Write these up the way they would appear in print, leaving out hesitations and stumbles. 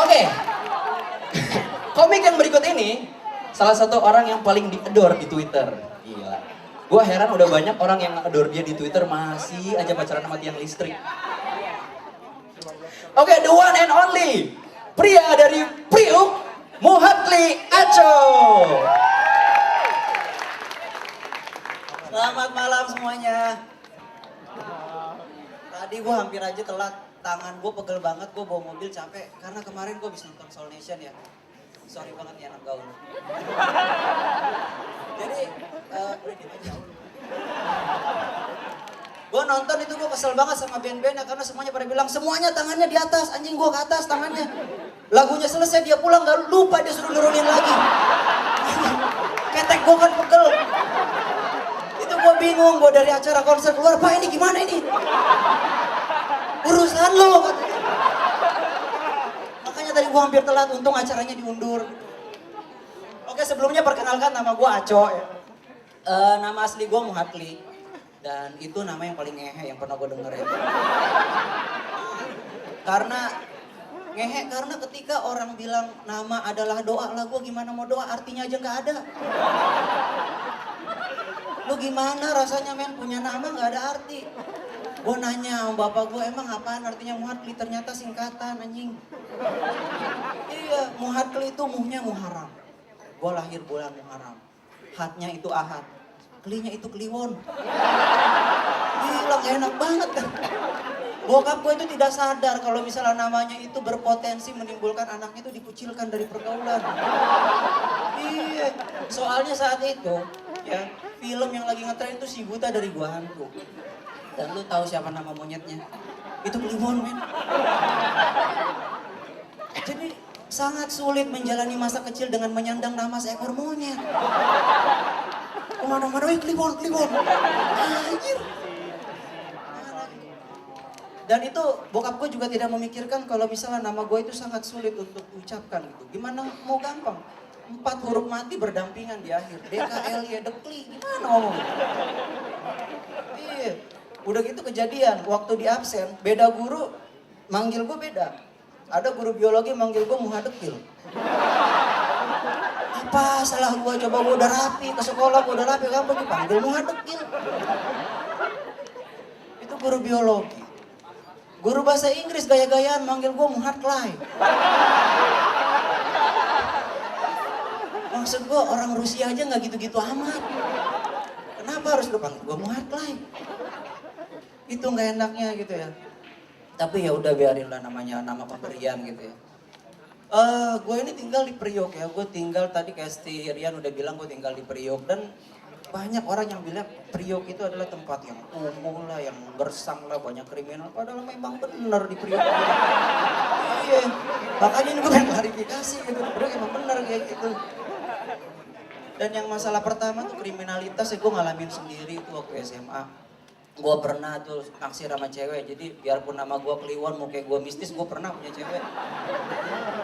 Oke, komik yang berikut ini salah satu orang yang paling di-adore di Twitter. Gila. Gua heran udah banyak orang yang adore dia di Twitter masih aja pacaran sama tiang listrik. Oke, the one and only pria dari Priuk, Muhatli Aco. Selamat malam semuanya. Tadi gue hampir aja telat, tangan gue pegel banget, gue bawa mobil capek. Karena kemarin gue habis nonton Soul Nation ya. Sorry banget ya anak gaul. Jadi, udah diem aja. Gue nonton itu gue kesel banget sama band-bandnya karena semuanya pada bilang semuanya tangannya di atas, anjing gue ke atas tangannya. Lagunya selesai dia pulang gak lupa dia suruh nurunin lagi. Ketek gue kan pegel. Itu gue bingung, gue dari acara konser keluar, Pak ini gimana ini? Urusan lo katanya. Makanya tadi gue hampir telat, untung acaranya diundur. Oke, sebelumnya perkenalkan nama gue Aco ya. Nama asli gue Muhatli. Dan itu nama yang paling ngehe yang pernah gue denger ya. Karena ngehe karena ketika orang bilang nama adalah doa lah, gue gimana mau doa, artinya aja gak ada. Lu gimana rasanya men punya nama gak ada arti. Gue nanya sama bapak gue emang apaan artinya Muhatli, ternyata singkatan anjing. Iya, Muhatli itu muhnya Muharram. Gue lahir bulan Muharram. Hatnya itu Ahad. Kelinya itu Kliwon. Gila gak enak banget kan. Bokap gue itu tidak sadar kalau misalnya namanya itu berpotensi menimbulkan anaknya itu dikucilkan dari pergaulan. Iya, soalnya saat itu ya film yang lagi ngetren itu Si Buta dari Gua Hantu. Dan lu tahu siapa nama monyetnya? Itu Kliwon men. Jadi sangat sulit menjalani masa kecil dengan menyandang nama seekor monyet. Kemana-mana, Kliwon. Anjir. Dan itu bokap gue juga tidak memikirkan kalau misalnya nama gue itu sangat sulit untuk diucapkan gitu. Gimana mau gampang? 4 huruf mati berdampingan di akhir. DKLY, Dekli, gimana ngomong? Iya. Udah gitu kejadian, waktu di absen, beda guru manggil gue beda. Ada guru biologi manggil gue Muhadekil. Apa salah gue, coba gue udah rapi ke sekolah, gue udah rapi, kamu dipanggil Muhadekil. Itu guru biologi. Guru bahasa Inggris gaya-gayaan manggil gue Muhatlai. Maksud gue orang Rusia aja gak gitu-gitu amat. Kenapa harus lu panggil gue Muhatlai? Itu gak enaknya gitu ya. Tapi ya udah biarin lah namanya nama pemberian gitu ya. Gue ini tinggal di Priok ya. Gue tinggal tadi kayak si Rian udah bilang gue tinggal di Priok. Dan banyak orang yang bilang Priok itu adalah tempat yang umum lah, yang gersang lah, banyak kriminal. Padahal memang bener di Priok. Iya, makanya ini gue pengen klarifikasi gitu. Priok emang bener kayak gitu. Dan yang masalah pertama tuh kriminalitas ya gue ngalamin sendiri itu waktu SMA. Gue pernah tuh naksir sama cewek, jadi biarpun nama gue Kliwon, mau kayak gue mistis, gue pernah punya cewek.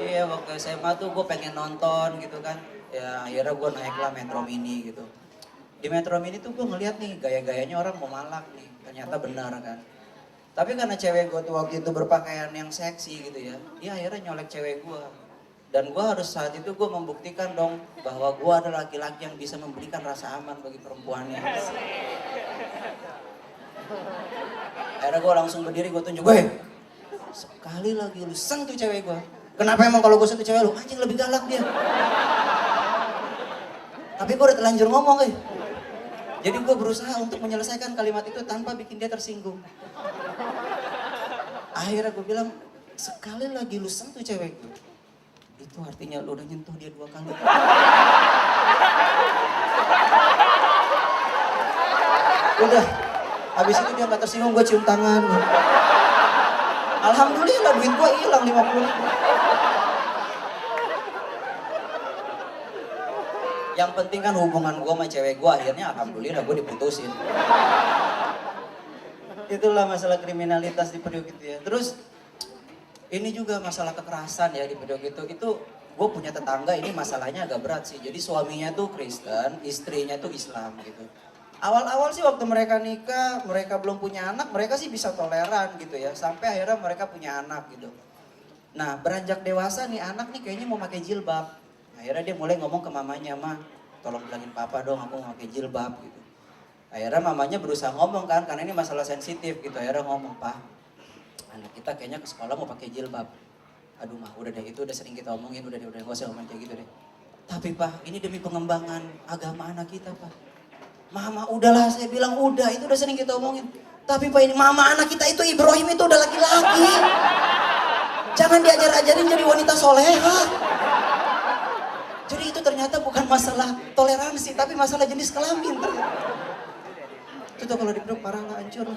Iya, waktu SMA tuh gue pengen nonton gitu kan. Ya akhirnya gue naiklah Metro Mini gitu. Di Metro Mini tuh gue ngeliat nih gaya-gayanya orang mau malak nih, ternyata benar kan. Tapi karena cewek gue tuh waktu itu berpakaian yang seksi gitu ya, dia akhirnya nyolek cewek gue. Dan gue harus saat itu gue membuktikan dong bahwa gue adalah laki-laki yang bisa memberikan rasa aman bagi perempuannya. Akhirnya gue langsung berdiri, gue tunjuk, gue sekali lagi lu sentuh cewek gue. Kenapa emang kalau gue sentuh cewek lu? Anjing lebih galak dia. Tapi gue udah terlanjur ngomong Jadi gue berusaha untuk menyelesaikan kalimat itu tanpa bikin dia tersinggung. Akhirnya gue bilang, sekali lagi lu sentuh cewek gue. Itu artinya lu udah nyentuh dia 2 kali. Udah. Habis itu dia gak tersinggung, gue cium tangan. Alhamdulillah duit gue hilang 50 ribu. Yang penting kan hubungan gue sama cewek gue akhirnya alhamdulillah gue diputusin. Itulah masalah kriminalitas di Priok itu ya. Terus ini juga masalah kekerasan ya di Priok itu. Itu gue punya tetangga ini masalahnya agak berat sih. Jadi suaminya tuh Kristen, istrinya tuh Islam gitu. Awal-awal sih waktu mereka nikah, mereka belum punya anak, mereka sih bisa toleran gitu ya. Sampai akhirnya mereka punya anak gitu. Nah beranjak dewasa nih anak nih kayaknya mau pakai jilbab. Akhirnya dia mulai ngomong ke mamanya, "Ma, tolong bilangin papa dong aku mau pakai jilbab," gitu. Akhirnya mamanya berusaha ngomong kan, karena ini masalah sensitif gitu. Akhirnya ngomong, "Pak, anak kita kayaknya ke sekolah mau pakai jilbab." "Aduh mah udah deh, itu udah sering kita omongin, udah gak usah ngomong kayak gitu deh." "Tapi Pak, ini demi pengembangan agama anak kita Pak." "Mama udahlah," saya bilang, "udah, itu udah sering kita omongin." "Tapi Pak, ini mama anak kita itu Ibrahim itu udah laki-laki. Jangan diajar-ajarin jadi wanita soleha." Jadi itu ternyata bukan masalah toleransi, tapi masalah jenis kelamin. Itu tuh kalau dipeluk parah nggak hancur.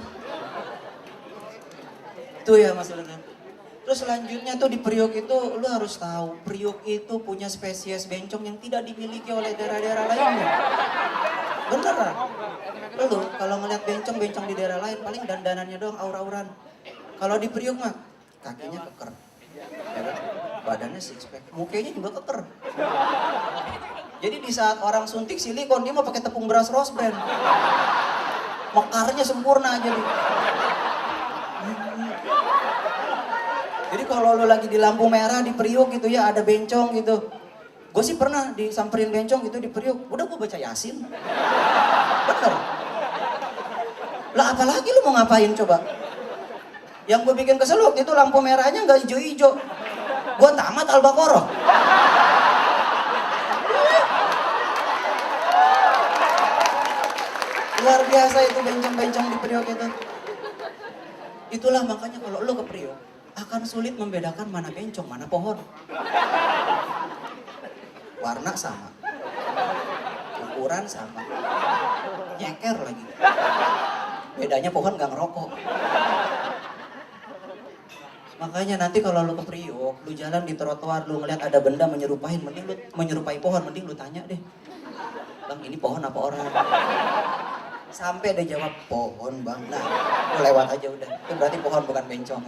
Itu ya masalahnya. Terus selanjutnya tuh di Priok itu lu harus tahu, Priok itu punya spesies bencong yang tidak dimiliki oleh daerah-daerah lainnya. Beneran. Lu kalau ngeliat bencong-bencong di daerah lain paling dandanannya doang aur-auran. Kalau di Priok mah kakinya keker. Ya kan? Badannya six pack, mukanya juga keker. Jadi di saat orang suntik silikon dia mau pakai tepung beras Rose Brand. Mekarnya sempurna jadi. Jadi kalau lu lagi di lampu merah di Priuk gitu ya ada bencong gitu. Gue sih pernah disamperin bencong gitu di Priuk. Udah gue baca Yasin. Bener. Lah apalagi lu mau ngapain coba? Yang gue bikin kesel waktu itu lampu merahnya nggak hijau-hijau. Gue tamat Al-Baqarah. Luar biasa itu bencong-bencong di Priok itu. Itulah makanya kalau lu ke Priok akan sulit membedakan mana bencong, mana pohon. Warna sama. Ukuran sama. Nyeker lagi. Bedanya pohon gak ngerokok. Makanya nanti kalau lu ke Priok, lu jalan di trotoar, lu ngeliat ada benda menyerupai, mending lu menyerupai pohon, mending lu tanya deh. "Bang, ini pohon apa orang?" Sampai dia jawab, "Pohon Bang." Nah, lu lewat aja udah. Itu berarti pohon bukan bencong.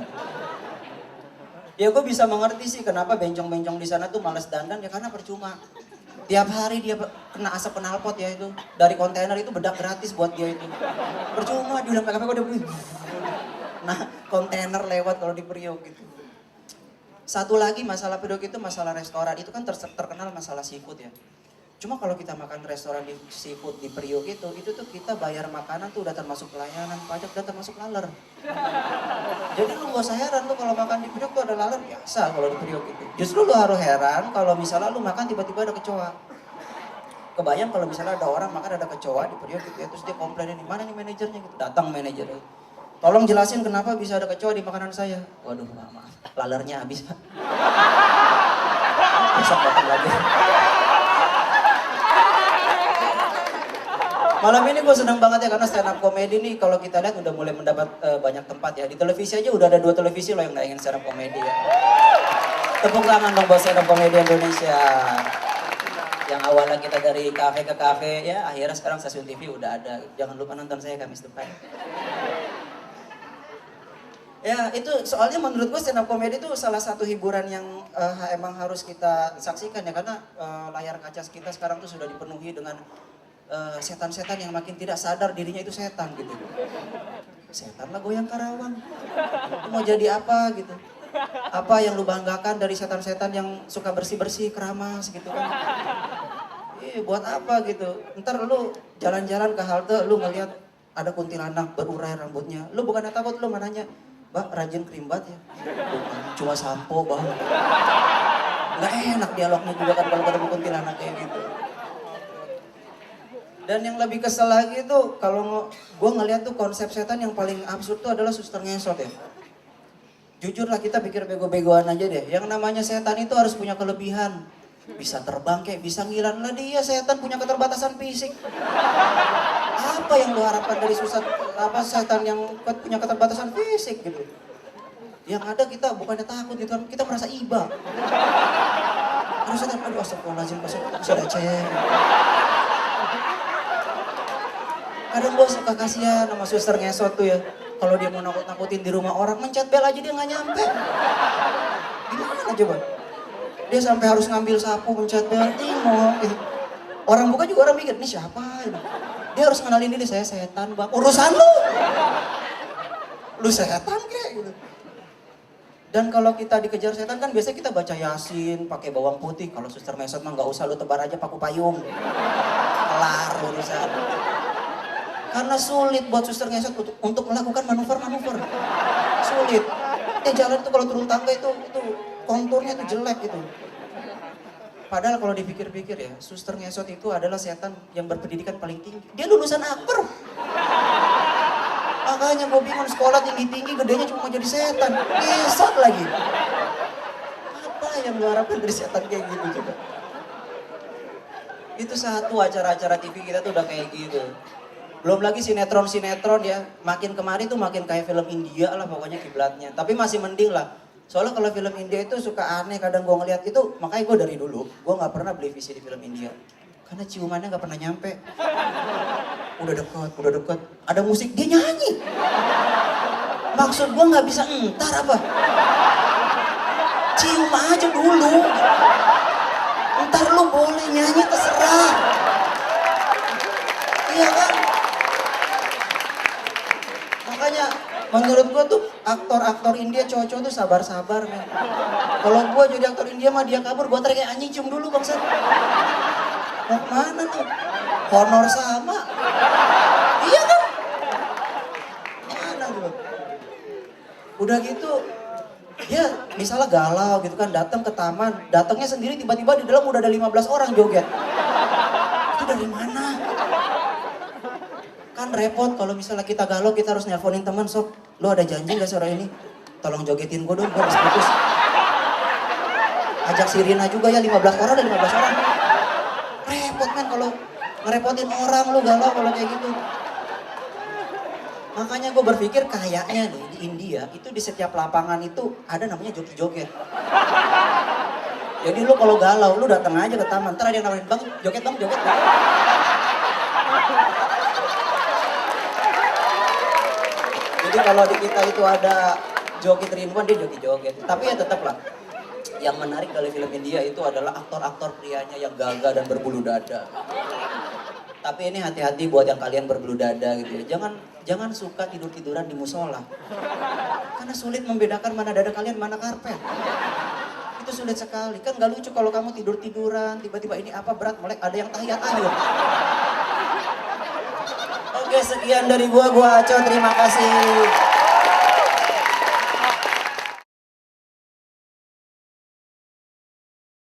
Ya gue bisa mengerti sih kenapa bencong-bencong di sana tuh males dandan ya karena percuma. Tiap hari dia kena asap knalpot ya itu. Dari kontainer itu bedak gratis buat dia itu. Percuma diulang PKP udah beli. Nah, kontainer lewat kalau di Priok gitu. Satu lagi masalah Priok itu masalah restoran. Itu kan terkenal masalah seafood ya. Cuma kalau kita makan restoran di seafood di Priok itu tuh kita bayar makanan tuh udah termasuk pelayanan, pajak dan termasuk laler. Jadi lu gak usah heran lu kalau makan di Priok tuh ada laler biasa kalau di Priok itu. Justru lu harus heran kalau misalnya lu makan tiba-tiba ada kecoa. Kebayang kalau misalnya ada orang makan ada kecoa di Priok gitu ya, terus dia komplainin, "Mana nih manajernya?" gitu. Datang manajernya. "Tolong jelasin kenapa bisa ada kecoa di makanan saya." "Waduh, maaf, lalernya habis Pak." Besok datang lagi. Malam ini gue senang banget ya karena stand up comedy nih kalau kita lihat udah mulai mendapat banyak tempat ya. Di televisi aja udah ada 2 televisi loh yang nayangin stand up comedy ya. Tepuk tangan dong buat stand up comedy Indonesia. Yang awalnya kita dari kafe ke kafe ya akhirnya sekarang stasiun TV udah ada. Jangan lupa nonton saya Kamis depan. Ya itu soalnya menurut gue stand up comedy itu salah satu hiburan yang emang harus kita saksikan ya karena layar kaca kita sekarang tuh sudah dipenuhi dengan setan-setan yang makin tidak sadar dirinya itu setan gitu. Setan lah goyang Karawang. Lu mau jadi apa gitu? Apa yang lu banggakan dari setan-setan yang suka bersih-bersih keramas gitu kan? Buat apa gitu? Ntar lu jalan-jalan ke halte lu ngeliat ada kuntilanak berurai rambutnya. Lu bukannya takut lu mananya, "Mbak rajin krim bat ya?" "Bukan, cuma sampo Bang." Nggak enak dialognya juga kan kalau ketemu kuntilanak kayak gitu. Dan yang lebih kesel lagi tuh kalau gue ngeliat tuh konsep setan yang paling absurd tuh adalah suster ngesot ya. Jujur lah kita pikir bego-begoan aja deh. Yang namanya setan itu harus punya kelebihan. Bisa terbang kayak bisa ngilang lah dia setan punya keterbatasan fisik. Apa yang lu harapkan dari setan yang punya keterbatasan fisik gitu. Yang ada kita bukannya takut gitu kan, kita merasa iba. Terus setan, aduh astagfirullahaladzim, bisa receh. Kadang gue suka kasihan sama suster ngesot tuh ya. Kalau dia mau nakut-nakutin di rumah orang, mencet bel aja dia nggak nyampe. Gimana coba? Dia sampai harus ngambil sapu, mencet bel, gitu. Orang buka juga orang mikir, ini siapa ini? Dia harus kenalin diri, "Saya setan Bang." Urusan lu! Lu setan kayak gitu. Dan kalau kita dikejar setan kan biasanya kita baca Yasin, pakai bawang putih. Kalau suster mesot mah nggak usah, lu tebar aja paku payung. Kelar urusan. Karena sulit buat suster ngesot untuk melakukan manuver-manuver. Sulit. Jalan itu kalau turun tangga itu konturnya itu jelek gitu. Padahal kalau dipikir-pikir ya, suster ngesot itu adalah setan yang berpendidikan paling tinggi. Dia lulusan Akper. Makanya gue bingung, sekolah tinggi-tinggi, gedenya cuma mau jadi setan. Ngesot lagi. Apa yang lu harapkan dari setan kayak gitu coba? Itu satu acara-acara TV kita tuh udah kayak gitu. Belum lagi sinetron-sinetron ya, makin kemari tuh makin kayak film India lah pokoknya kiblatnya. Tapi masih mending lah. Soalnya kalau film India itu suka aneh, kadang gue ngeliat itu, makanya gue dari dulu, gue gak pernah beli visi di film India. Karena ciumannya gak pernah nyampe. Udah deket, ada musik, dia nyanyi. Maksud gue gak bisa entar apa. Cium aja dulu. Entar lu boleh nyanyi terserah. Iya kan? Makanya menurut gua tuh aktor-aktor India cowok-cowok tuh sabar-sabar men. Kalau gua jadi aktor India mah dia kabur, gua teriak anjing cium dulu bangsat. Mau kemana tuh? Honor sama. Iya kan? Mana gua? Udah gitu, dia misalnya galau gitu kan, datang ke taman, datangnya sendiri tiba-tiba di dalam udah ada 15 orang joget. Itu dari mana? Kan repot kalau misalnya kita galau, kita harus nelponin teman, Sob, lu ada janji gak sore ini? Tolong jogetin gue dong, gue habis putus. Ajak si Rina juga ya, 15 orang ada 15 orang. Repot men kalau ngerepotin orang, lu galau kalau kayak gitu. Makanya gue berpikir kayaknya nih di India, itu di setiap lapangan itu ada namanya joki-joget. Jadi lu kalau galau, lu datang aja ke taman, ntar ada yang nawarin, bang joget bang, joget bang. Jadi kalau di kita itu ada joki rinduan, dia joki-joget. Tapi ya tetap lah, yang menarik dari film India itu adalah aktor-aktor prianya yang gagah dan berbulu dada. Tapi ini hati-hati buat yang kalian berbulu dada gitu ya. Jangan suka tidur-tiduran di musola. Karena sulit membedakan mana dada kalian, mana karpet. Itu sulit sekali. Kan gak lucu kalau kamu tidur-tiduran, tiba-tiba ini apa berat, mulai ada yang tahiyat-tahiyat. Oke, sekian dari gua Aco, terima kasih.